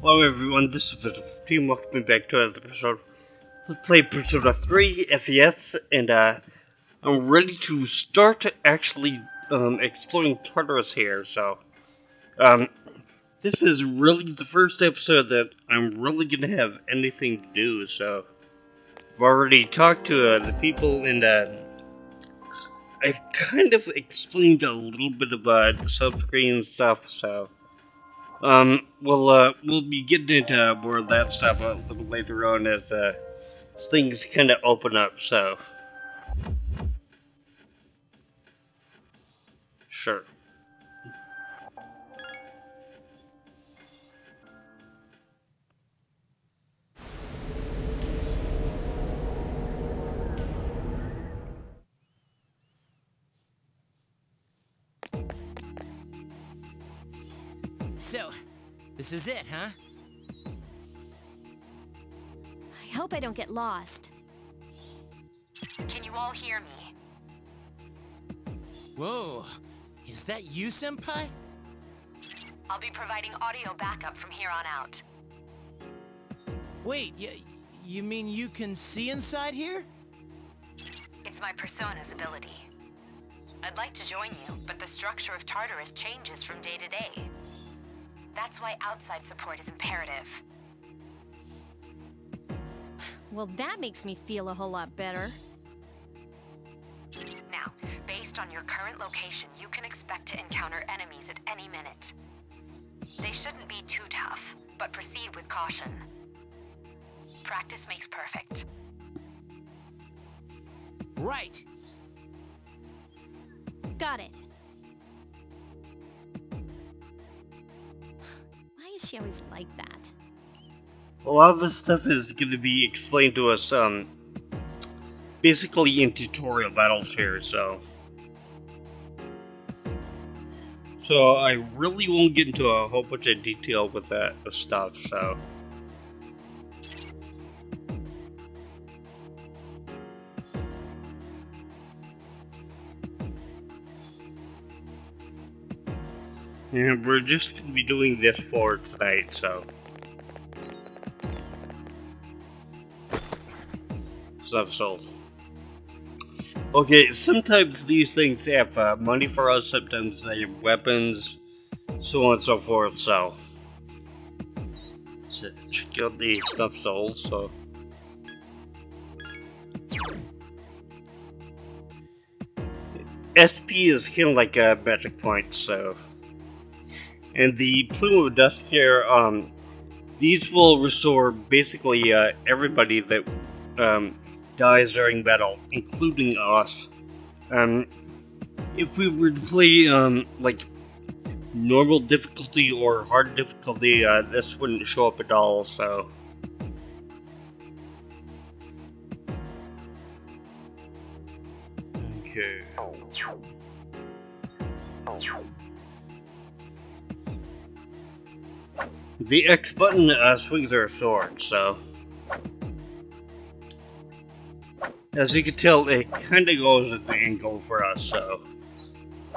Hello everyone, this is FES Team. Welcome back to another episode. Let's play Persona 3 FES, and I'm ready to start actually exploring Tartarus here. So, this is really the first episode that I'm really gonna have anything to do. So, I've already talked to the people, and I've kind of explained a little bit about the subscreen and stuff. So. We'll be getting into more of that stuff a little later on as things kind of open up, so. Sure. So, this is it, huh? I hope I don't get lost. Can you all hear me? Whoa, is that you, Senpai? I'll be providing audio backup from here on out. Wait, you mean you can see inside here? It's my Persona's ability. I'd like to join you, but the structure of Tartarus changes from day to day. That's why outside support is imperative. Well, that makes me feel a whole lot better. Now, based on your current location, you can expect to encounter enemies at any minute. They shouldn't be too tough, but proceed with caution. Practice makes perfect. Right. Got it. Why is she always like that? A lot of this stuff is going to be explained to us, basically in tutorial battles here, so. So I really won't get into a whole bunch of detail with that stuff, so. And we're just going to be doing this for tonight, so. Stuff sold. Okay, sometimes these things have money for us, sometimes they have weapons, so on and so forth, so. Let's check out the stuff sold, so. SP is kind of like a magic point, so. And the Plume of Dust here, these will restore basically everybody that dies during battle, including us. If we were to play like normal difficulty or hard difficulty, this wouldn't show up at all, so. Okay. The X button swings our sword, so. As you can tell, it kinda goes at the angle for us, so.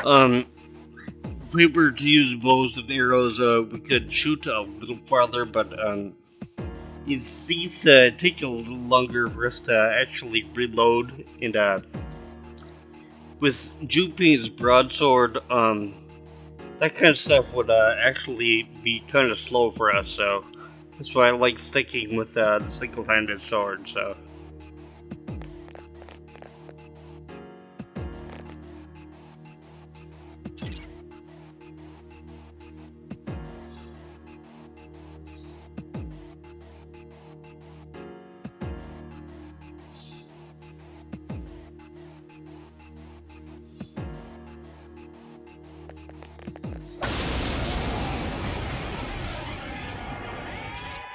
If we were to use bows and arrows, we could shoot a little farther, but, these take a little longer for us to actually reload, and, with Junpei's broadsword, that kind of stuff would actually be kind of slow for us, so that's why I like sticking with the single-handed sword, so.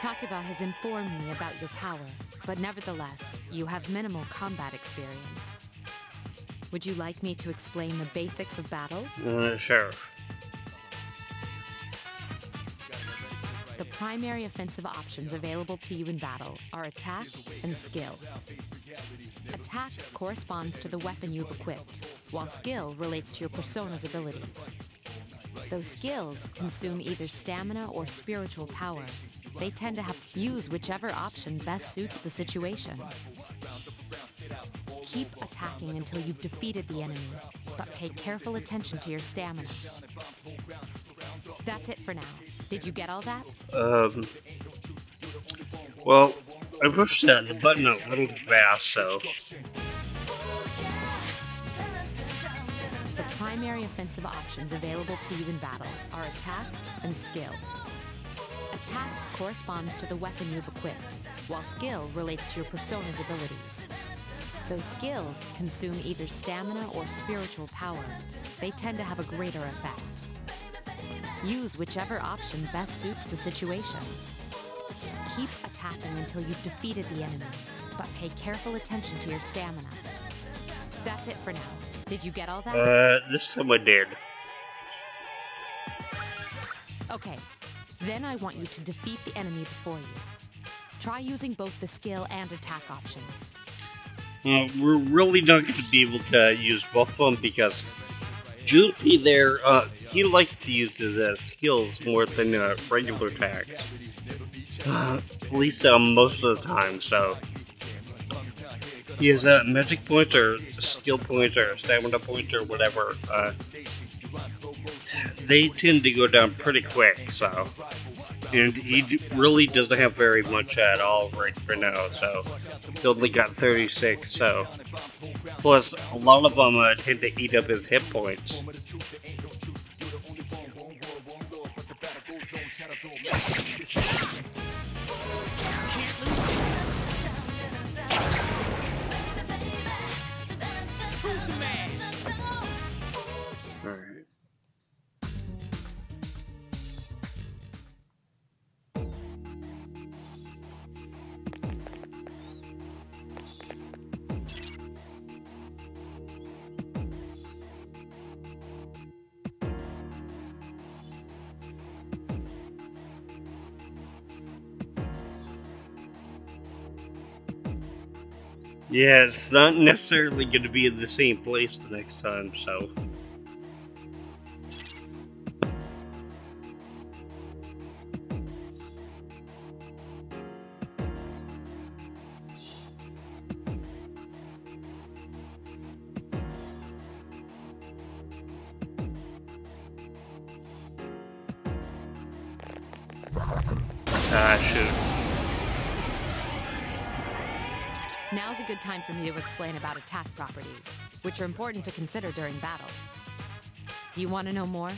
Takeba has informed me about your power, but nevertheless, you have minimal combat experience. Would you like me to explain the basics of battle? Sure. The primary offensive options available to you in battle are attack and skill. Attack corresponds to the weapon you've equipped, while skill relates to your persona's abilities. Those skills consume either stamina or spiritual power. They tend to use whichever option best suits the situation. Keep attacking until you've defeated the enemy, but pay careful attention to your stamina. That's it for now. Did you get all that? Well, I pushed the button a little fast, so... The primary offensive options available to you in battle are attack and skill. Attack corresponds to the weapon you've equipped, while skill relates to your persona's abilities. Those skills consume either stamina or spiritual power. They tend to have a greater effect. Use whichever option best suits the situation. Keep attacking until you've defeated the enemy, but pay careful attention to your stamina. That's it for now. Did you get all that? This time I did. Okay, then I want you to defeat the enemy before you. Try using both the skill and attack options. We're really not going to be able to use both of them because Junpei there, he likes to use his skills more than regular attacks. At least most of the time, so... His magic points or skill points or stamina points or whatever, they tend to go down pretty quick, so... And he really doesn't have very much at all right for now, so... He's only got 36, so... Plus, a lot of them tend to eat up his hit points. Alright. Yeah, it's not necessarily going to be in the same place the next time, so... shoot. Now's a good time for me to explain about attack properties, which are important to consider during battle. Do you want to know more?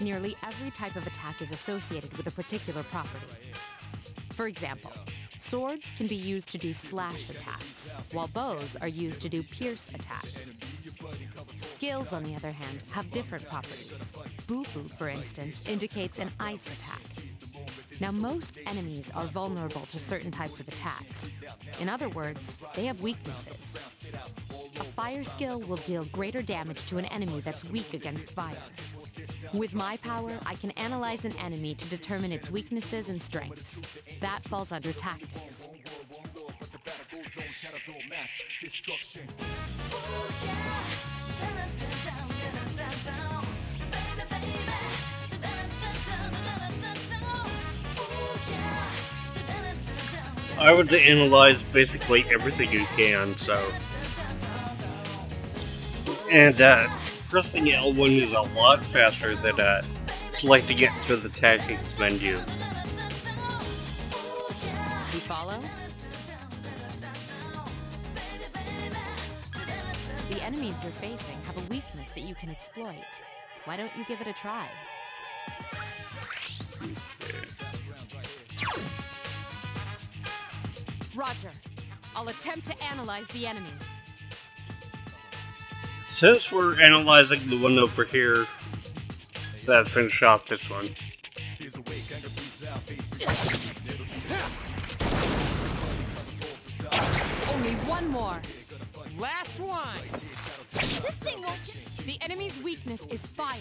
Nearly every type of attack is associated with a particular property. For example, swords can be used to do slash attacks, while bows are used to do pierce attacks. Skills, on the other hand, have different properties. Bufu, for instance, indicates an ice attack. Now, most enemies are vulnerable to certain types of attacks. In other words, they have weaknesses. A fire skill will deal greater damage to an enemy that's weak against fire. With my power, I can analyze an enemy to determine its weaknesses and strengths. That falls under tactics. I would analyze basically everything you can, so... And, pressing L1 is a lot faster than, selecting it through the tactics menu. You follow? The enemies you're facing have a weakness that you can exploit. Why don't you give it a try? Roger. I'll attempt to analyze the enemy. Since we're analyzing the one over here, let's finish off this one. Only one more. Last one! This thing won't... The enemy's weakness is fire.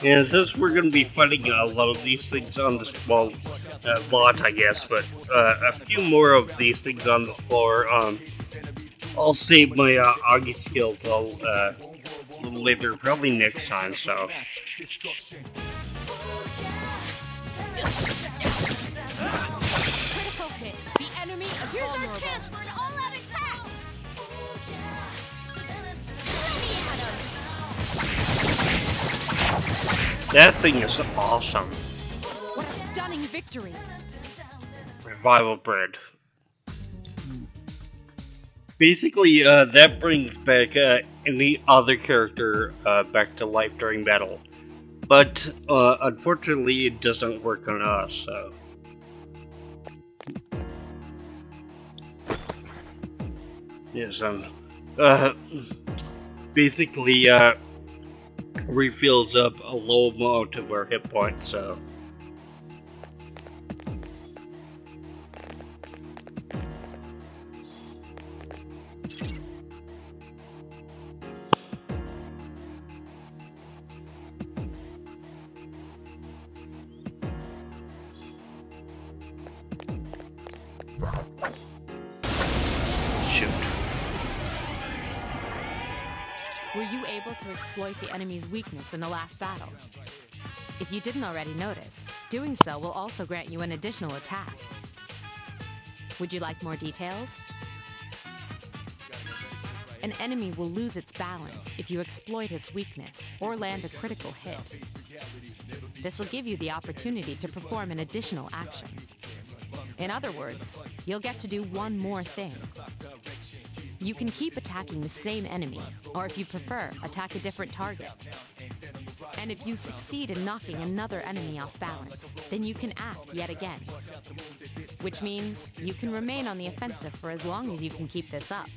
And since we're going to be fighting a lot of these things on this, well, lot I guess, but a few more of these things on the floor, I'll save my Augie skill till a little later, probably next time. So. Critical hit. The enemy is Here's our vulnerable. chance for an all-out attack! Let me at him! That thing is awesome. What a stunning victory. Revival bread. Basically, that brings back any other character back to life during battle. But unfortunately, it doesn't work on us, so. Yes, basically, refills up a low amount of our hit points, so. Shoot. Were you able to exploit the enemy's weakness in the last battle? If you didn't already notice, doing so will also grant you an additional attack. Would you like more details? An enemy will lose its balance if you exploit its weakness or land a critical hit. This will give you the opportunity to perform an additional action. In other words, you'll get to do one more thing. You can keep attacking the same enemy, or if you prefer, attack a different target. And if you succeed in knocking another enemy off balance, then you can act yet again. Which means you can remain on the offensive for as long as you can keep this up.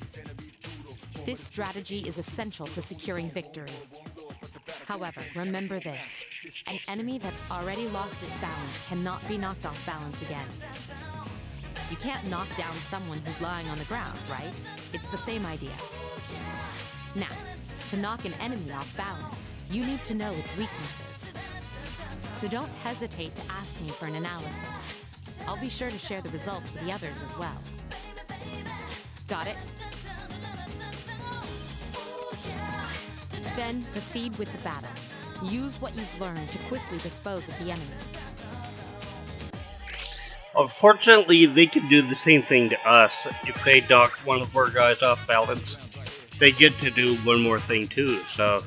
This strategy is essential to securing victory. However, remember this. An enemy that's already lost its balance cannot be knocked off balance again. You can't knock down someone who's lying on the ground, right? It's the same idea. Now, to knock an enemy off balance, you need to know its weaknesses. So don't hesitate to ask me for an analysis. I'll be sure to share the results with the others as well. Got it? Then proceed with the battle. Use what you've learned to quickly dispose of the enemy. Unfortunately, they can do the same thing to us. If they knock one of our guys off balance, they get to do one more thing too, so.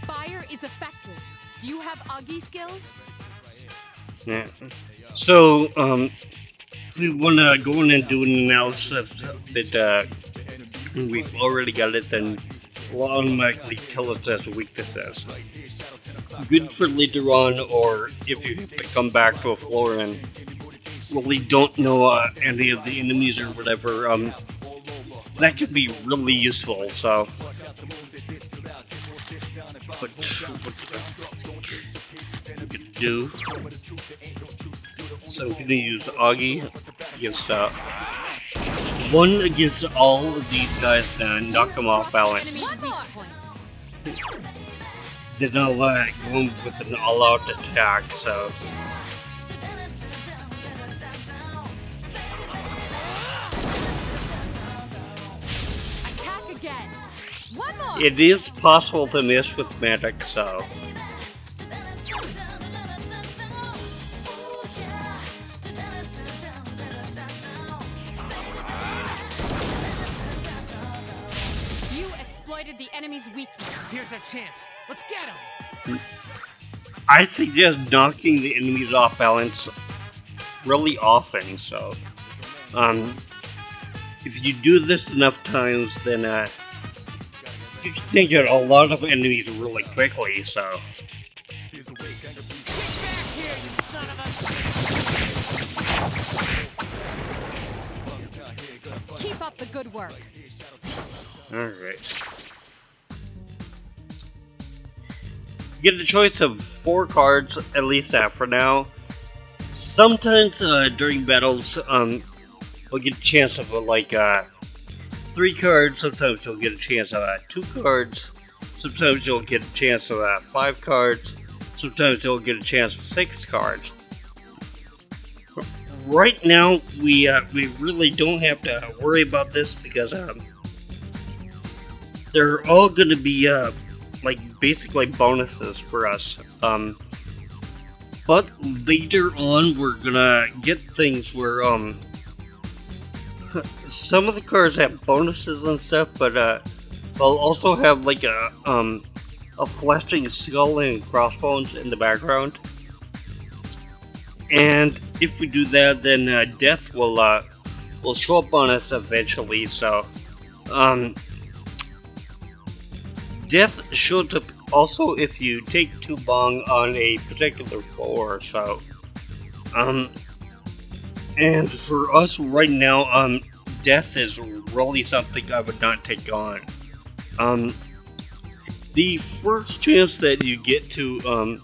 Fire is effective. Do you have Augie skills? Yeah. So, if we want to go in and do an analysis that we've already got it, then will automatically tell us as weaknesses. Good for later on, or if you have to come back to a floor and really don't know any of the enemies or whatever, that could be really useful, so. But what we could do. So I'm gonna use Augie against one against all of these guys, then knock them off balance. Then I'll go in with an all-out attack, so. Attack again. One more. It is possible to miss with magic, so. You exploited the enemy's weakness. Here's our chance. Let's get him. I suggest knocking the enemies off balance really often, so. If you do this enough times, then you can take out a lot of enemies really quickly, so. Get back here, you son of a... Keep up the good work. Alright. You get a choice of 4 cards, at least for now. Sometimes during battles, we'll get a chance of 3 cards, sometimes you'll get a chance of 2 cards, sometimes you'll get a chance of 5 cards, sometimes you'll get a chance of 6 cards. right now we really don't have to worry about this because they're all gonna be like basically bonuses for us. But later on we're gonna get things where some of the cars have bonuses and stuff, but they'll also have like a flashing skull and crossbones in the background. And if we do that, then death will show up on us eventually. So death shows up also if you take too long on a particular floor. So and for us right now, death is really something I would not take on. The first chance that you get to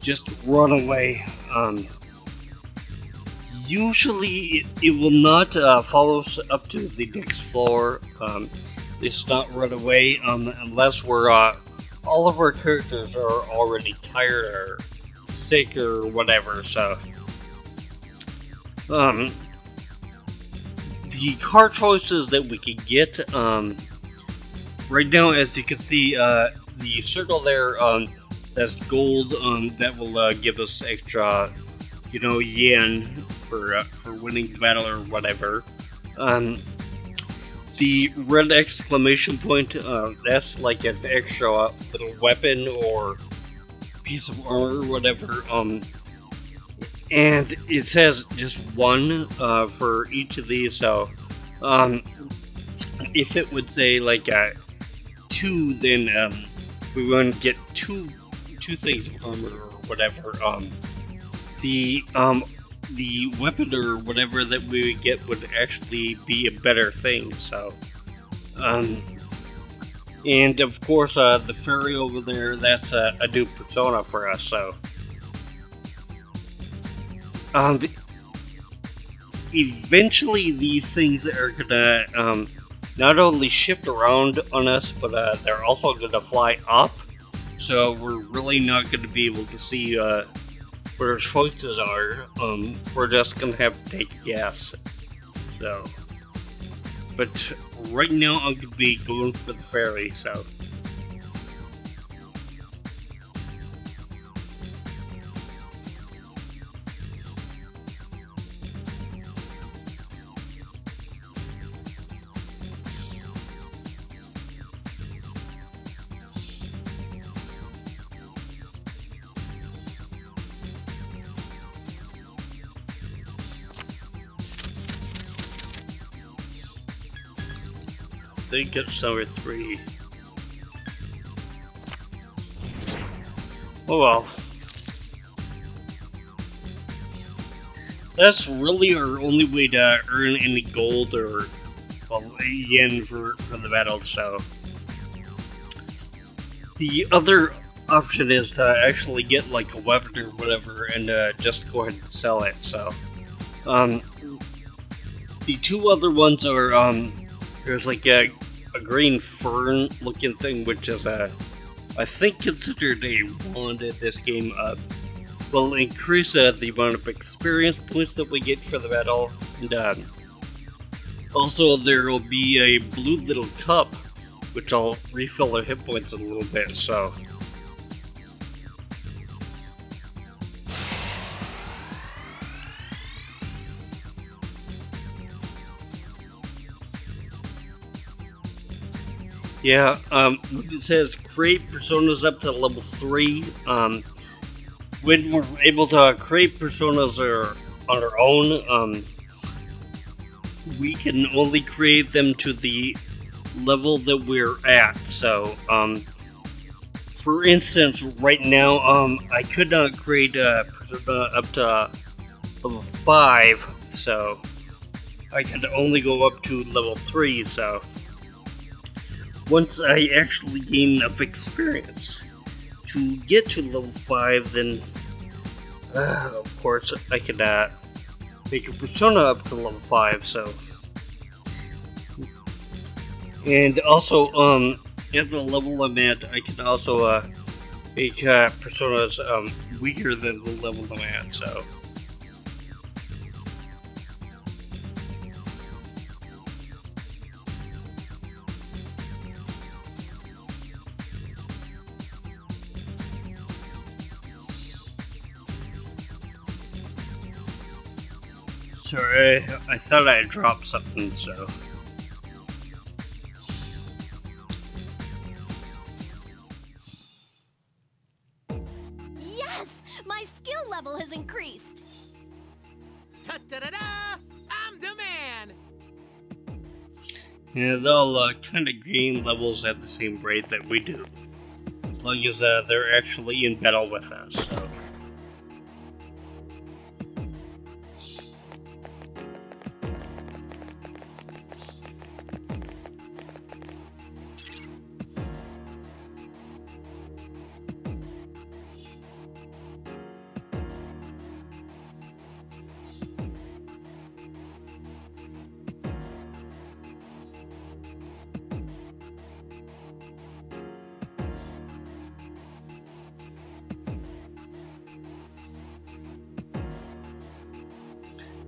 just run away, usually it will not follow us up to the next floor. It's not run away unless we're all of our characters are already tired or sick or whatever. So the car choices that we can get right now, as you can see, the circle there, that's gold, that will give us extra, you know, yen for winning the battle or whatever. The red exclamation point, that's like an extra little weapon or piece of armor or whatever. And it says just one for each of these. So if it would say like 2, then we want to get two things of armor or whatever. The weapon or whatever that we would get would actually be a better thing. So and of course the ferry over there, that's a new persona for us. So eventually these things are gonna not only shift around on us, but they're also gonna fly up. So we're really not gonna be able to see what our choices are. We're just gonna have to take a guess. So, but right now I'm gonna be going for the ferry. So. I think it's number 3. Oh well. That's really our only way to earn any gold or, well, yen for the battle. So the other option is to actually get like a weapon or whatever and just go ahead and sell it. So the 2 other ones are there's like a green fern looking thing, which is I think considered a wand in this game. Will increase the amount of experience points that we get for the battle, and also there will be a blue little cup, which I'll refill our hit points in a little bit. So yeah, it says create personas up to level 3. When we're able to create personas on our own, we can only create them to the level that we're at. So, for instance, right now, I could not create a persona up to level 5, so I could only go up to level 3, so once I actually gain enough experience to get to level 5, then of course I could make a persona up to level 5. So, and also at the level I'm at, I can also make personas weaker than the level I'm at. So Sorry, I thought I dropped something, so. Yes! My skill level has increased! Ta-da-da-da! I'm the man! Yeah, they'll kind of gain levels at the same rate that we do. As long as they're actually in battle with us, so.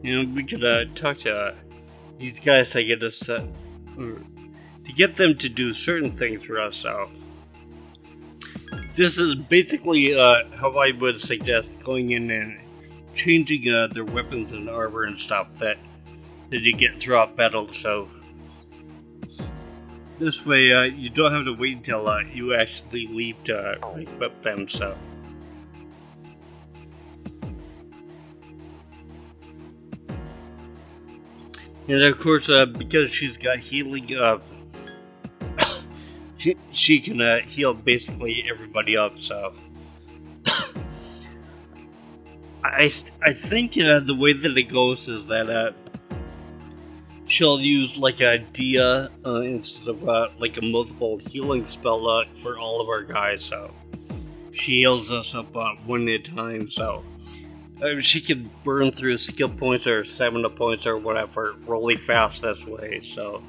You know, we could talk to these guys to get us to get them to do certain things for us. So this is basically how I would suggest going in and changing their weapons and armor and stuff that you get throughout battle. So this way, you don't have to wait until you actually leave to equip them. So. And of course, because she's got healing, she can heal basically everybody up. So, I think the way that it goes is that she'll use like a Dia instead of like a multiple healing spell for all of our guys. So she heals us up one at a time. So. She can burn through skill points or stamina points or whatever really fast this way, so.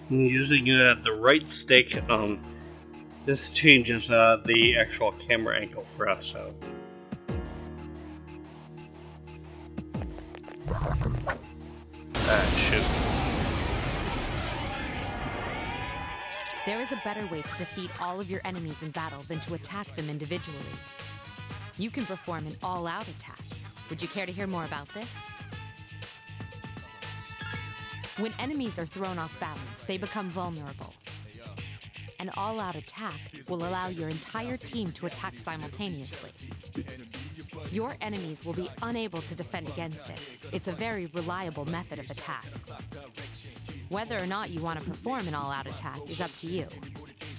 Using the right stick, this changes the actual camera angle for us, so. Shoot. There is a better way to defeat all of your enemies in battle than to attack them individually. You can perform an all-out attack. Would you care to hear more about this? When enemies are thrown off balance, they become vulnerable. An all-out attack will allow your entire team to attack simultaneously. Your enemies will be unable to defend against it. It's a very reliable method of attack. Whether or not you want to perform an all-out attack is up to you.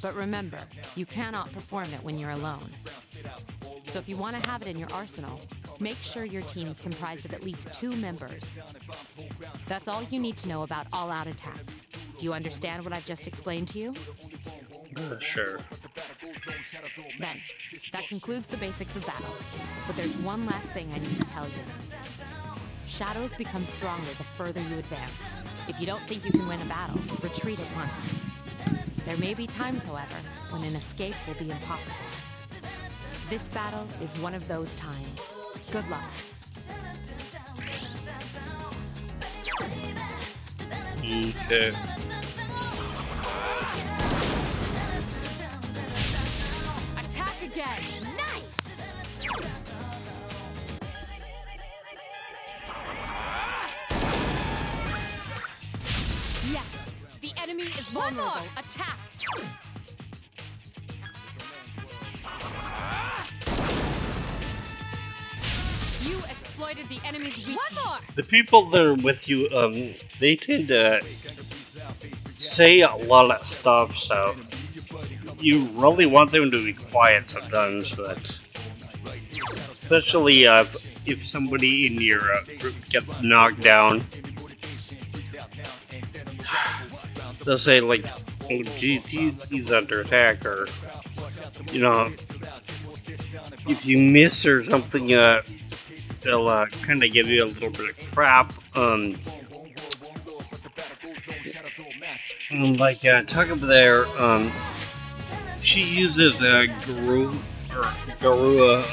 But remember, you cannot perform it when you're alone. So if you want to have it in your arsenal, make sure your team is comprised of at least 2 members. That's all you need to know about all-out attacks. Do you understand what I've just explained to you? Sure. Then, that concludes the basics of battle. But there's one last thing I need to tell you. Shadows become stronger the further you advance. If you don't think you can win a battle, retreat at once. There may be times, however, when an escape will be impossible. This battle is one of those times. Good luck. Okay. Attack again! Nice! Yes! The enemy is vulnerable. Attack! You exploited the enemy's weakness. One more! The people that are with you, they tend to say a lot of stuff, so you really want them to be quiet sometimes, but especially if somebody in your group gets knocked down, they'll say like, "Oh, geez, he's under attack," or you know, if you miss or something, they'll kind of give you a little bit of crap. Like talking there, she uses Garua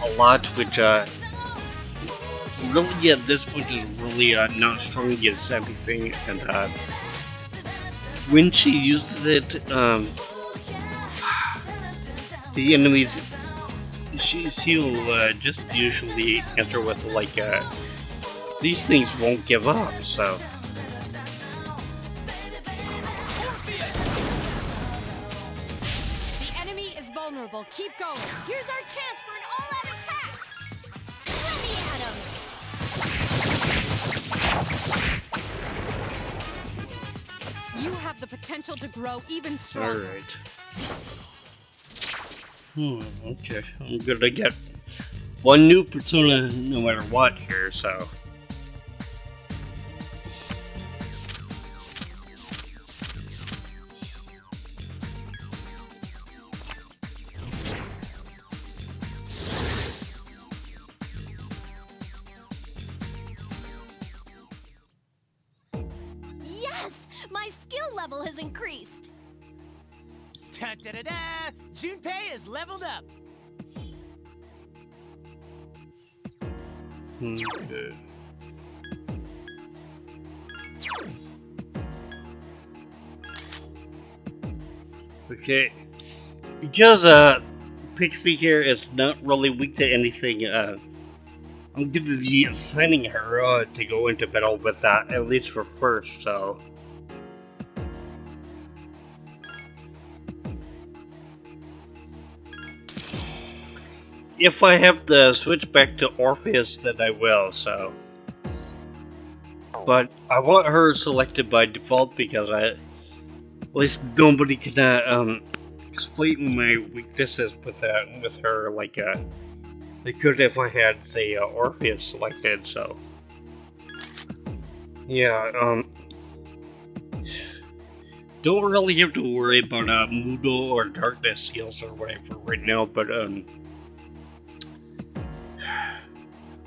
a lot, which really at this point is really not strong against everything, and when she uses it, the enemies, she'll just usually enter with like these things won't give up, so. The enemy is vulnerable. Keep going. Here's our chance for an all-out attack! Let me at him! You have the potential to grow even stronger. Alright. Okay. I'm gonna get one new persona no matter what here, so. Yes! My skill level has increased! Da da da da! Junpei is leveled up. Okay. Okay. Because Pixie here is not really weak to anything, I'm gonna be assigning her to go into battle with that, at least for first, so. If I have to switch back to Orpheus, then I will, so. But I want her selected by default because at least nobody can exploit my weaknesses with her like they could if I had, say, Orpheus selected, so. Yeah, don't really have to worry about Mudo or Darkness skills or whatever right now, but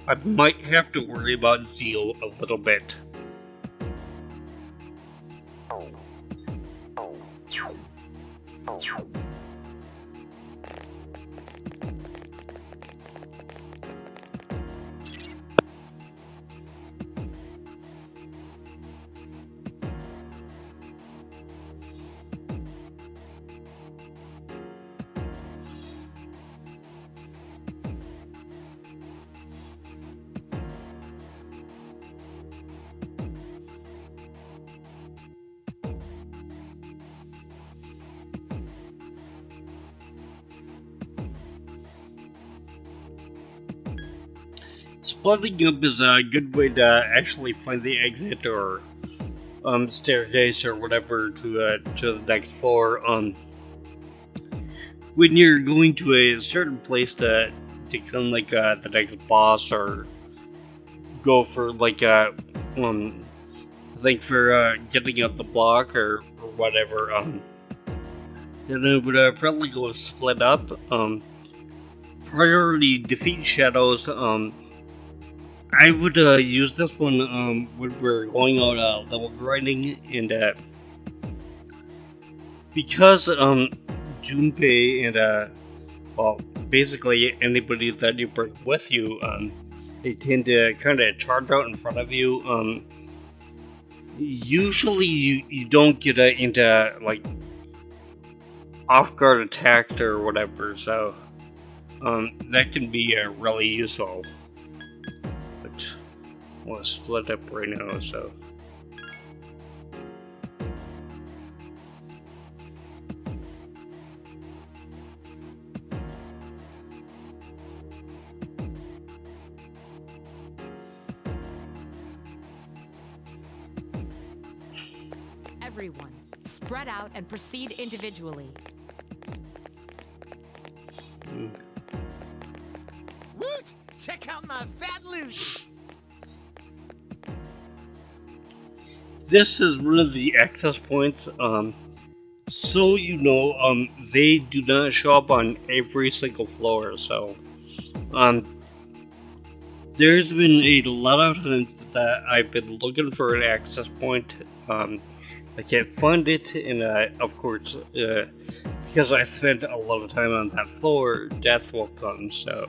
I might have to worry about Zeal a little bit. Splitting up is a good way to actually find the exit or staircase or whatever to the next floor. When you're going to a certain place to kill like the next boss or go for like I think for getting out the block or whatever, then it would probably go split up. Priority defeat shadows. I would use this one when we're going out level grinding, and because Junpei and well, basically anybody that you bring with you, they tend to kind of charge out in front of you. Usually you don't get into like off guard attacked or whatever, so that can be really useful. But I want to split up right now, so. Everyone, spread out and proceed individually. Woot! Check out my fat loot! This is one of the access points, so you know, they do not show up on every single floor, so, there's been a lot of times that I've been looking for an access point, I can't find it, and of course, because I spent a lot of time on that floor, death will come, so.